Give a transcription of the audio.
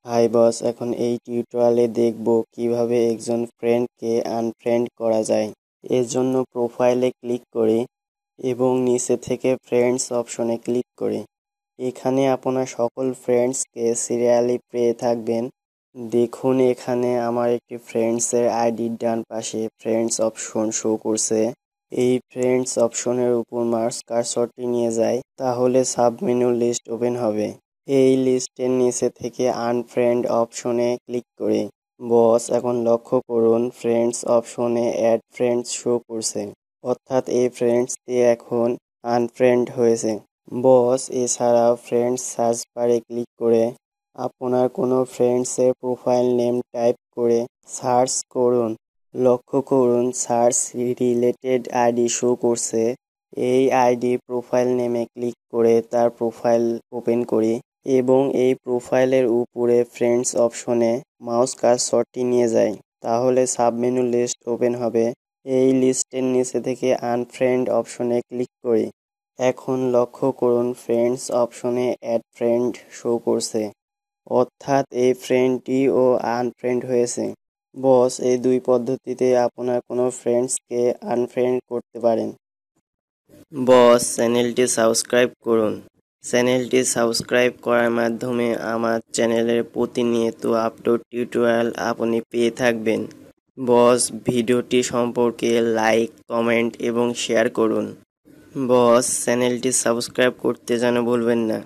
Hi boss, এখন এই টিউটোরিয়ালে দেখব কিভাবে একজন ফ্রেন্ডকে আনফ্রেন্ড করা যায়। এর জন্য প্রোফাইলে ক্লিক করে এবং নিচে থেকে ফ্রেন্ডস অপশনে ক্লিক করে এখানে আপনার সকল ফ্রেন্ডসকে সিরিয়ালি পেয়ে থাকবেন। দেখুন, এখানে আমার একটি ফ্রেন্ডসের আইডির ডান পাশে ফ্রেন্ডস অপশন শো করছে। এই ফ্রেন্ডস অপশনের উপর মাউস কার্সরটি নিয়ে যায়, তাহলে সাব মেনু লিস্ট ওপেন হবে। এই লিস্টের নিচে থেকে আনফ্রেন্ড অপশনে ক্লিক করে বস এখন লক্ষ্য করুন ফ্রেন্ডস অপশনে অ্যাড ফ্রেন্ডস শো করছে, অর্থাৎ এই ফ্রেন্ডসটি এখন আনফ্রেন্ড হয়েছে। বস এছাড়াও ফ্রেন্ডস সার্চ বারে ক্লিক করে আপনার কোনো ফ্রেন্ডসের প্রোফাইল নেম টাইপ করে সার্চ করুন। লক্ষ্য করুন সার্চ রিলেটেড আইডি শো করছে। এই আইডি প্রোফাইল নেমে ক্লিক করে তার প্রোফাইল ওপেন করি এবং এই প্রোফাইলের উপরে ফ্রেন্ডস অপশনে মাউস কার্সরটি নিয়ে যাই, তাহলে সাবমেনু লিস্ট ওপেন হবে। এই লিস্টের নিচে থেকে আনফ্রেন্ড অপশনে ক্লিক করি। এখন লক্ষ্য করুন ফ্রেন্ডস অপশনে অ্যাড ফ্রেন্ড শো করছে, অর্থাৎ এই ফ্রেন্ডটিও আনফ্রেন্ড হয়েছে। বস এই দুই পদ্ধতিতে আপনার কোনো ফ্রেন্ডসকে আনফ্রেন্ড করতে পারেন। বস চ্যানেলটি সাবস্ক্রাইব করুন। চ্যানেলটি সাবস্ক্রাইব করার মাধ্যমে আমার চ্যানেলের প্রতিনিয়ত আপলোড টিউটোরিয়াল আপনি পেয়ে থাকবেন। বস ভিডিওটি সম্পর্কে লাইক, কমেন্ট এবং শেয়ার করুন। বস চ্যানেলটি সাবস্ক্রাইব করতে যেন ভুলবেন না।